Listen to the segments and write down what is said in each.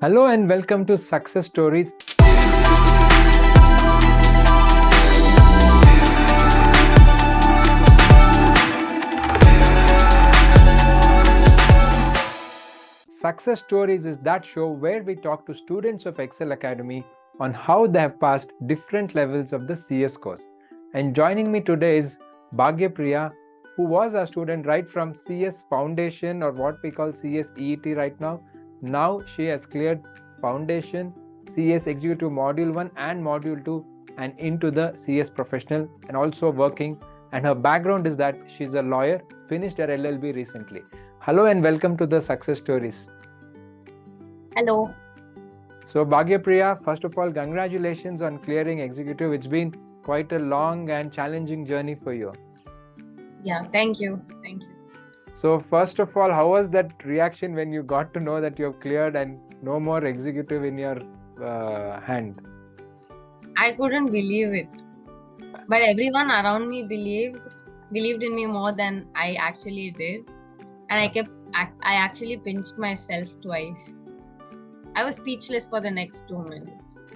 Hello and welcome to Success Stories. Success Stories is that show where we talk to students of Ekcel Academy on how they have passed different levels of the CS course. And joining me today is Bhagya Priya, who was a student right from CS Foundation, or what we call CSEET right now. Now she has cleared Foundation, CS Executive Module 1 and Module 2 and into the CS Professional, and also working. And her background is that she's a lawyer, finished her LLB recently. Hello and welcome to the Success Stories. Hello. So Bhagya Priya, first of all, congratulations on clearing executive. It's been quite a long and challenging journey for you. Yeah, thank you. Thank you. So first of all, how was that reaction when you got to know that you have cleared and no more executive in your hand? I couldn't believe it. But everyone around me believed in me more than I actually did. And I actually pinched myself twice. I was speechless for the next 2 minutes.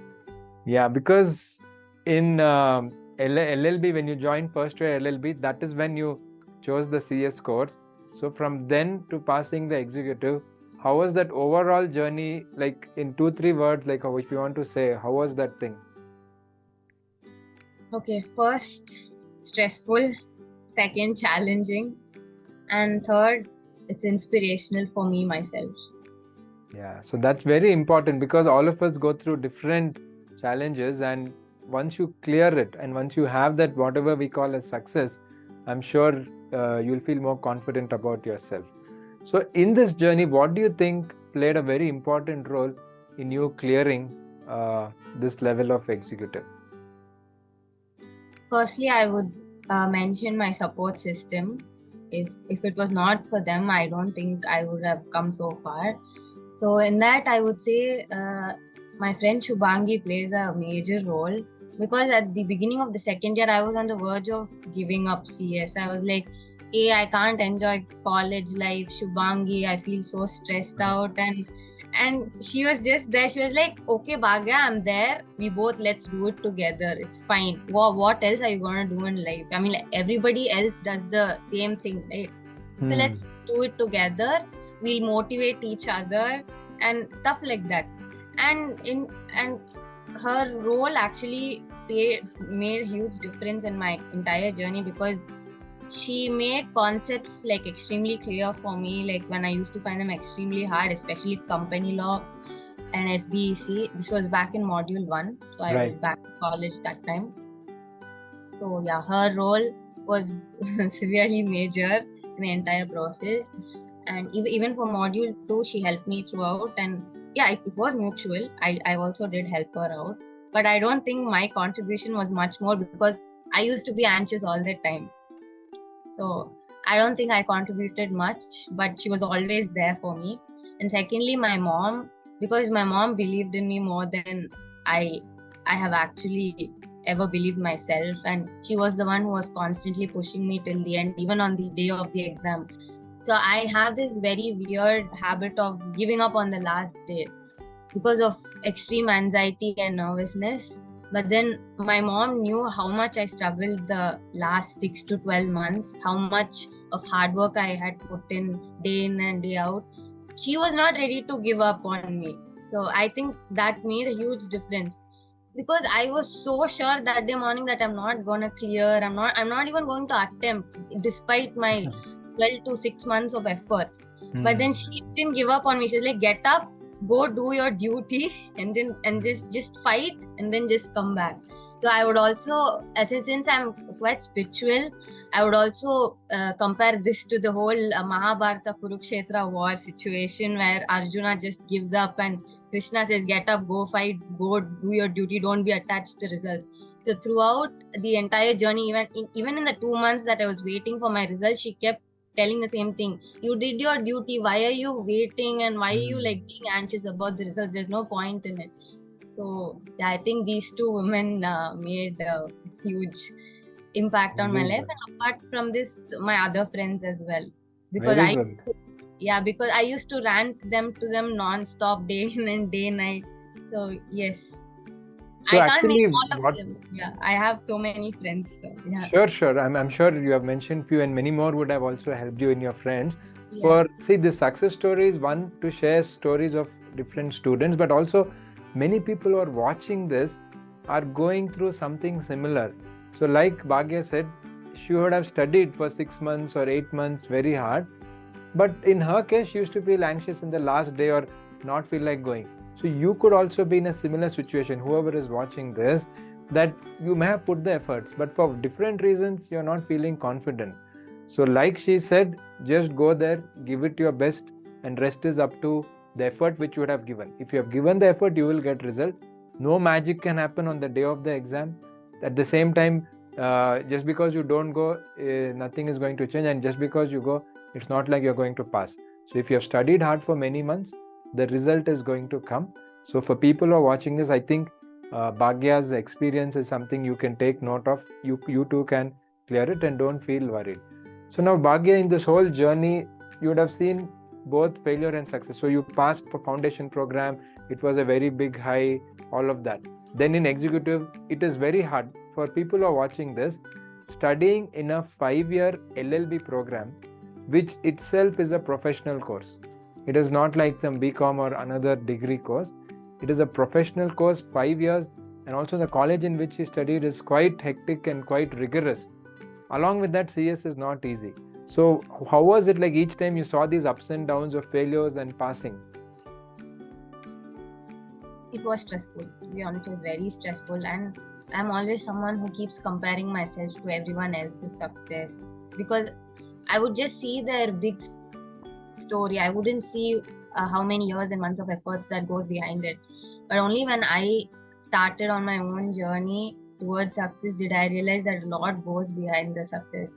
Yeah, because in LLB, when you joined first year LLB, that is when you chose the CS course. So from then to passing the executive, how was that overall journey? Like in 2-3 words, like if you want to say, how was that thing? Okay, first, stressful. Second, challenging. And third, it's inspirational for me myself. Yeah, so that's very important because all of us go through different challenges, and once you clear it and once you have that whatever we call as success, I'm sure you'll feel more confident about yourself. So in this journey, what do you think played a very important role in you clearing this level of executive? Firstly, I would mention my support system. If it was not for them, I don't think I would have come so far. So in that, I would say my friend Shubhangi plays a major role, because at the beginning of the second year, I was on the verge of giving up CS. I was like, hey, I can't enjoy college life. Shubhangi, I feel so stressed out. And she was just there. She was like, okay, Bhagya, I'm there. We both, let's do it together. It's fine. What else are you going to do in life? I mean, like, everybody else does the same thing, right? So let's do it together. We'll motivate each other and stuff like that. And her role actually made a huge difference in my entire journey, because she made concepts like extremely clear for me, like when I used to find them extremely hard, especially company law and SBEC. This was back in module 1, so I was back in college that time. So yeah, her role was severely major in the entire process. And even for module 2, she helped me throughout. And yeah, it was mutual. I also did help her out. But I don't think my contribution was much more, because I used to be anxious all the time. So I don't think I contributed much, but she was always there for me. And secondly, my mom, because my mom believed in me more than I have actually ever believed myself. And she was the one who was constantly pushing me till the end, even on the day of the exam. So I have this very weird habit of giving up on the last day because of extreme anxiety and nervousness. But then my mom knew how much I struggled the last 6 to 12 months, how much of hard work I had put in day in and day out. She was not ready to give up on me. So I think that made a huge difference, because I was so sure that day morning that I'm not going to clear. I'm not even going to attempt, despite my 12 to 6 months of efforts. But then she didn't give up on me. She's like, get up, go do your duty, and just fight, and then just come back. So I would also, since I'm quite spiritual, I would also compare this to the whole Mahabharata Kurukshetra war situation, where Arjuna just gives up and Krishna says, get up, go fight, go do your duty, don't be attached to results. So throughout the entire journey, even in the 2 months that I was waiting for my results, she kept telling the same thing. You did your duty. Why are you waiting, and why are you like being anxious about the result? There's no point in it. So yeah, I think these two women made a huge impact on my life. And apart from this, my other friends as well, because Yeah, because I used to rant to them non-stop day in and day night. So yes, So I can't name actually, all of what? them. Yeah, I have so many friends. So yeah. Sure. I'm sure you have mentioned few, and many more would have also helped you in your friends. Yeah. For see, this success story is one to share stories of different students, but also many people who are watching this are going through something similar. So, like Bhagya said, she would have studied for 6 months or 8 months very hard, but in her case, she used to feel anxious in the last day or not feel like going. So, you could also be in a similar situation, whoever is watching this, that you may have put the efforts, but for different reasons, you're not feeling confident. So, like she said, just go there, give it your best, and rest is up to the effort which you would have given. If you have given the effort, you will get result. No magic can happen on the day of the exam. At the same time, just because you don't go, nothing is going to change, and just because you go, it's not like you're going to pass. So if you have studied hard for many months, the result is going to come. So for people who are watching this, I think Bhagya's experience is something you can take note of. You too can clear it and don't feel worried. So now Bhagya, in this whole journey, you would have seen both failure and success. So you passed for foundation program. It was a very big high, all of that. Then in executive, it is very hard. For people who are watching this, studying in a 5-year LLB program, which itself is a professional course. It is not like some BCom or another degree course. It is a professional course, 5 years, and also the college in which he studied is quite hectic and quite rigorous. Along with that, CS is not easy. So how was it like each time you saw these ups and downs of failures and passing? It was stressful. To be honest, it was very stressful, and I'm always someone who keeps comparing myself to everyone else's success, because I would just see their big story. I wouldn't see how many years and months of efforts that goes behind it. But only when I started on my own journey towards success did I realize that a lot goes behind the success.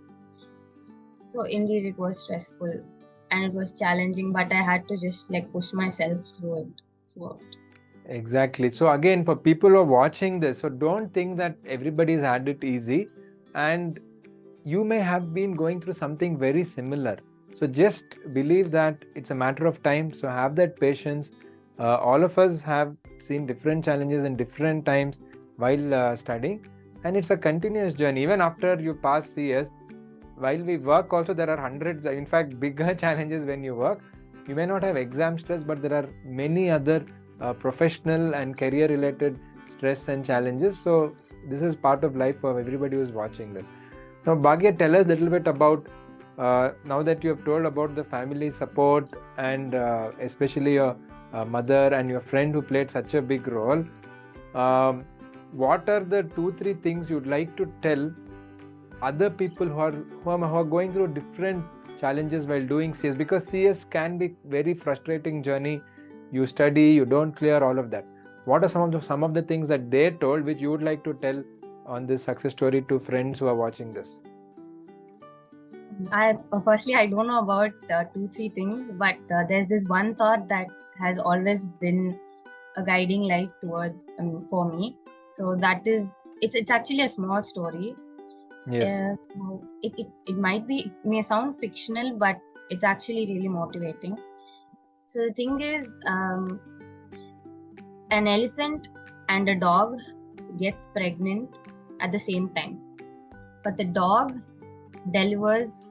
So indeed, it was stressful and it was challenging, but I had to just like push myself through it. So Exactly. So again, for people who are watching this, so don't think that everybody's had it easy, and you may have been going through something very similar. So just believe that it's a matter of time. So have that patience. All of us have seen different challenges in different times while studying, and it's a continuous journey. Even after you pass CS, while we work also, there are hundreds, in fact bigger challenges when you work. You may not have exam stress, but there are many other professional and career related stress and challenges. So this is part of life for everybody who is watching this. Now Bhagya, tell us a little bit about, now that you have told about the family support and especially your mother and your friend who played such a big role, what are the 2-3 things you'd like to tell other people who are going through different challenges while doing CS? Because CS can be very frustrating journey. You study, you don't clear all of that. What are some of the things that they told which you would like to tell on this success story to friends who are watching this? Firstly, I don't know about 2-3 things, but there's this one thought that has always been a guiding light for me. So that is, it's actually a small story. Yes. So it may sound fictional, but it's actually really motivating. So the thing is, an elephant and a dog gets pregnant at the same time, but the dog delivers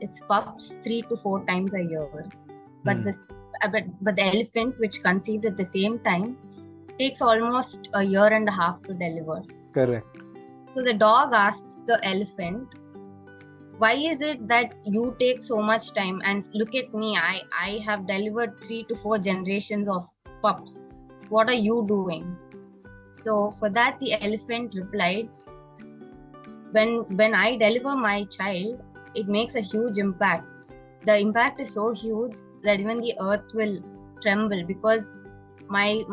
its pups 3 to 4 times a year. But the elephant, which conceived at the same time, takes almost a year and a half to deliver. Correct. So the dog asks the elephant, why is it that you take so much time, and look at me, I have delivered 3 to 4 generations of pups. What are you doing? So for that, the elephant replied, when I deliver my child, it makes a huge impact. The impact is so huge that even the earth will tremble, because my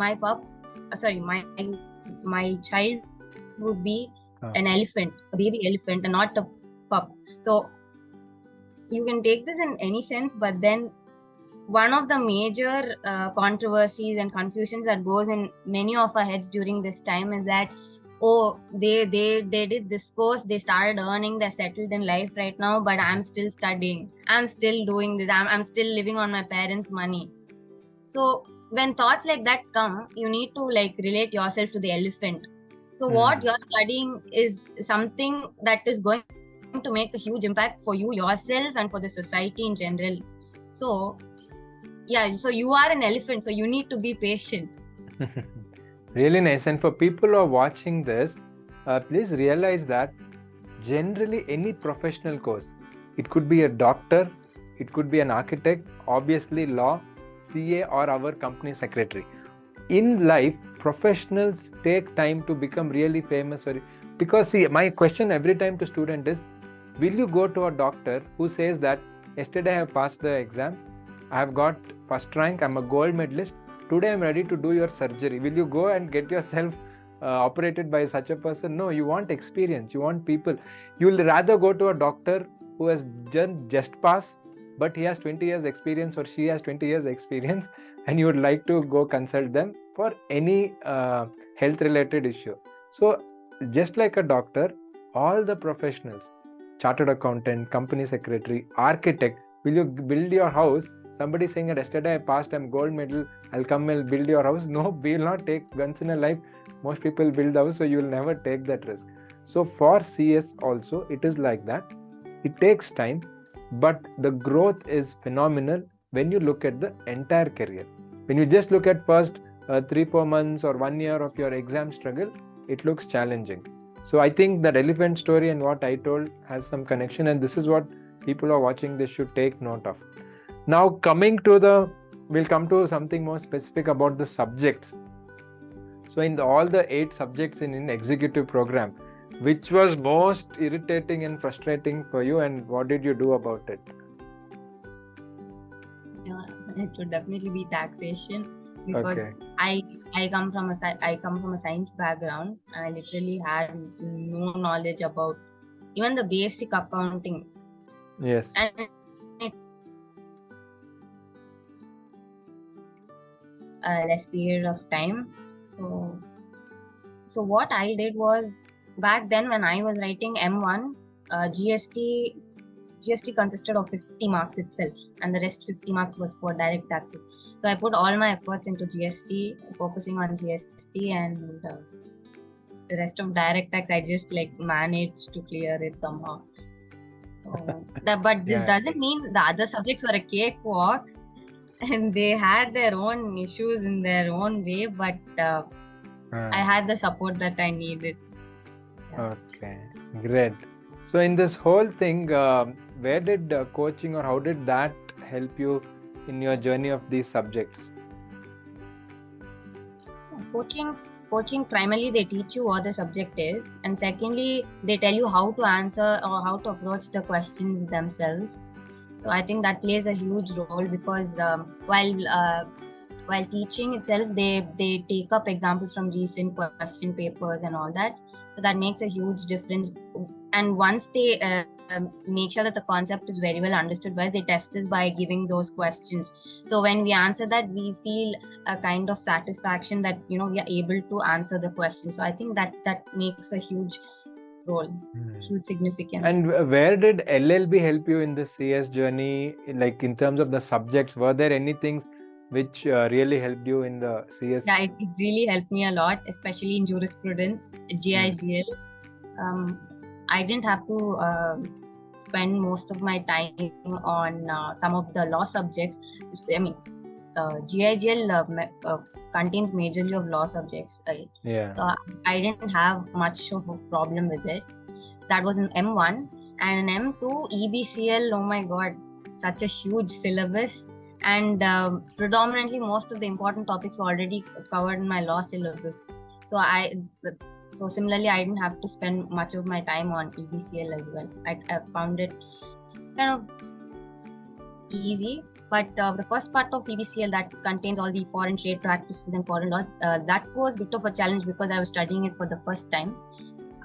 child would be an elephant, a baby elephant, and not a pup. So you can take this in any sense, but then one of the major controversies and confusions that goes in many of our heads during this time is that oh, they did this course, they started earning, they're settled in life right now, but I'm still studying, I'm still doing this, I'm still living on my parents' money. So when thoughts like that come, you need to like relate yourself to the elephant. So what you're studying is something that is going to make a huge impact for you yourself and for the society in general. So yeah, so you are an elephant, so you need to be patient. Really nice. And for people who are watching this, please realize that generally any professional course, it could be a doctor, it could be an architect, obviously law, CA, or our company secretary. In life, professionals take time to become really famous. Because see, my question every time to student is, will you go to a doctor who says that yesterday I have passed the exam, I have got first rank, I'm a gold medalist, today I'm ready to do your surgery. Will you go and get yourself operated by such a person? No, you want experience, you want people. You'll rather go to a doctor who has just passed, but he has 20 years experience or she has 20 years experience, and you would like to go consult them for any health related issue. So just like a doctor, all the professionals, chartered accountant, company secretary, architect, will you build your house? Somebody saying that yesterday I passed, I'm gold medal, I'll come and build your house. No, we will not take once in a life. Most people build house, so you will never take that risk. So for CS also, it is like that. It takes time, but the growth is phenomenal when you look at the entire career. When you just look at first 3-4 months or 1 year of your exam struggle, it looks challenging. So I think that elephant story and what I told has some connection, and this is what people who are watching this should take note of. Now we'll come to something more specific about the subjects. So in all the 8 subjects in executive program, which was most irritating and frustrating for you, and what did you do about it? Yeah, it would definitely be taxation, because Okay. I come from a science background, and I literally had no knowledge about even the basic accounting. Yes. And less period of time. So what I did was, back then when I was writing M1, GST consisted of 50 marks itself, and the rest 50 marks was for direct taxes. So I put all my efforts into GST, focusing on GST, and the rest of direct tax I just like managed to clear it somehow. But this doesn't mean the other subjects were a cakewalk, and they had their own issues in their own way, but I had the support that I needed. Yeah. Okay, great. So in this whole thing, where did coaching or how did that help you in your journey of these subjects? Coaching primarily, they teach you what the subject is, and secondly, they tell you how to answer or how to approach the questions themselves. So I think that plays a huge role, because while teaching itself, they take up examples from recent question papers and all that. So that makes a huge difference. And once they make sure that the concept is very well understood, where they test this by giving those questions. So when we answer that, we feel a kind of satisfaction that we are able to answer the question. So I think that makes a huge role, huge significance. And where did LLB help you in the CS journey? Like in terms of the subjects, were there anything which really helped you in the CS? Yeah, it really helped me a lot, especially in jurisprudence, GIGL. I didn't have to spend most of my time on some of the law subjects. I mean, GIGL contains majorly of law subjects, right? Yeah. So I didn't have much of a problem with it. That was in M1. And in M2, EBCL, oh my god, such a huge syllabus. And predominantly most of the important topics were already covered in my law syllabus. So similarly, I didn't have to spend much of my time on EBCL as well. I found it kind of easy. But the first part of EBCL, that contains all the foreign trade practices and foreign laws, that was a bit of a challenge because I was studying it for the first time.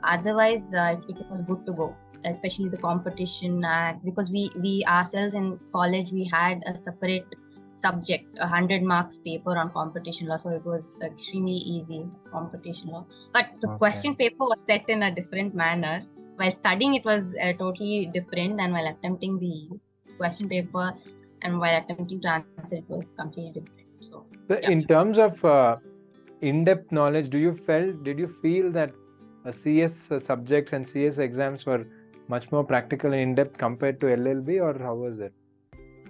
Otherwise, it was good to go, especially the Competition Act, because we ourselves in college, we had a separate subject, 100 marks paper on competition law. So it was extremely easy, competition law. But the question paper was set in a different manner. While studying, it was totally different, and while attempting the question paper and while attempting to answer, it was completely different. So in terms of in-depth knowledge, did you feel that CS subjects and CS exams were much more practical and in-depth compared to LLB, or how was it?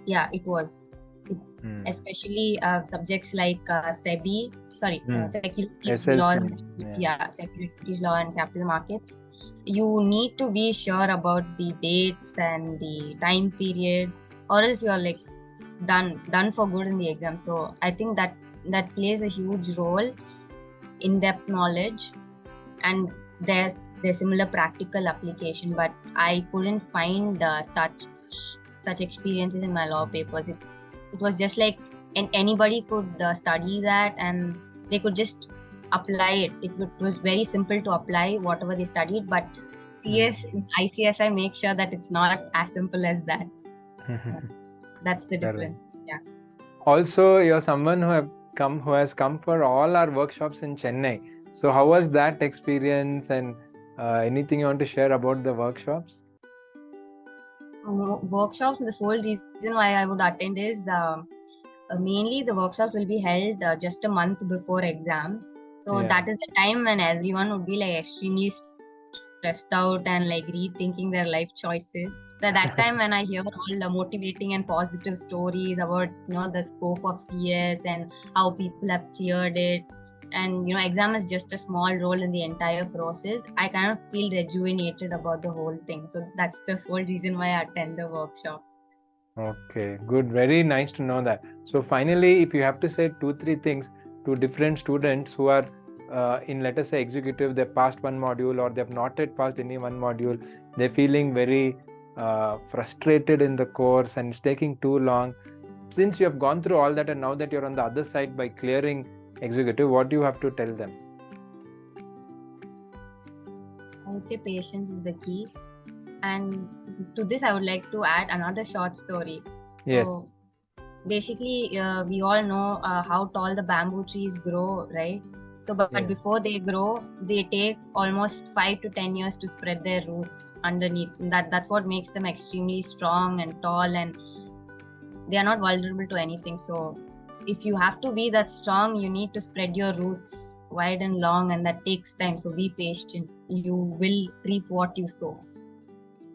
Yeah, it was. Especially subjects like securities law, securities law and capital markets. You need to be sure about the dates and the time period, or else you're like done for good in the exam. So I think that plays a huge role, in-depth knowledge, and there's similar practical application. But I couldn't find such experiences in my law papers. It was just like anybody could study that and they could just apply it. It was very simple to apply whatever they studied, but ICSI make sure that it's not as simple as that. That's the difference. Yeah. Also, you're someone who has come for all our workshops in Chennai. So how was that experience, and anything you want to share about the workshops? Workshops, the sole reason why I would attend is mainly the workshops will be held just a month before exam. So that is the time when everyone would be like extremely stressed out and like rethinking their life choices. So that time when I hear all the motivating and positive stories about the scope of CS and how people have cleared it, and exam is just a small role in the entire process, I kind of feel rejuvenated about the whole thing. So that's the sole reason why I attend the workshop. Okay, good. Very nice to know that. So finally, if you have to say 2-3 things to different students who are in, let us say, executive, they've passed one module or they've not yet passed any one module, they're feeling very frustrated in the course and it's taking too long. Since you have gone through all that and now that you're on the other side by clearing executive, what do you have to tell them? I would say patience is the key. And to this, I would like to add another short story. Yes. Basically, we all know how tall the bamboo trees grow, right? So, but before they grow, they take almost 5 to 10 years to spread their roots underneath. And that's what makes them extremely strong and tall, and they are not vulnerable to anything. So, if you have to be that strong, you need to spread your roots wide and long, and that takes time. So, be patient. You will reap what you sow.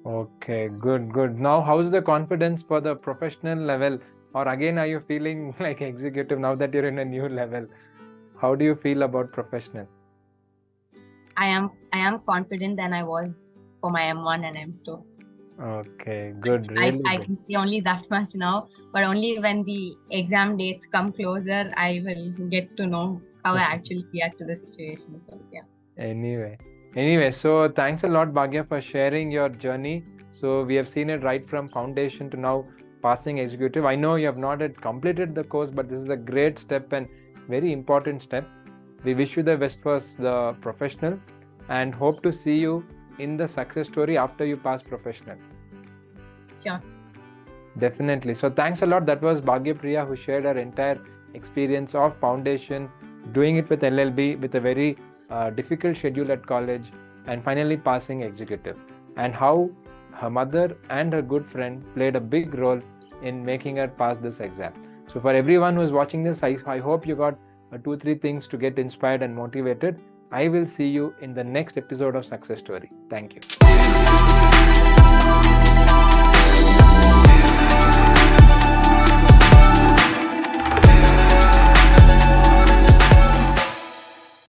Okay, good. Now, how's the confidence for the professional level? Or again, are you feeling like executive now that you're in a new level? How do you feel about professional? I am confident than I was for my M1 and M2. Okay, good. Really I good. can say only that much now, but only when the exam dates come closer, I will get to know how I actually react to the situation. So yeah. Anyway, so thanks a lot, Bhagya, for sharing your journey. So we have seen it right from foundation to now passing executive. I know you have not yet completed the course, but this is a great step and very important step. We wish you the best for the professional and hope to see you in the success story after you pass professional. Sure. Definitely. So thanks a lot. That was Bhagya Priya, who shared her entire experience of foundation, doing it with LLB with a very difficult schedule at college, and finally passing executive, and how her mother and her good friend played a big role in making her pass this exam. So for everyone who is watching this, I hope you got 2-3 things to get inspired and motivated. I will see you in the next episode of Success Story. Thank you.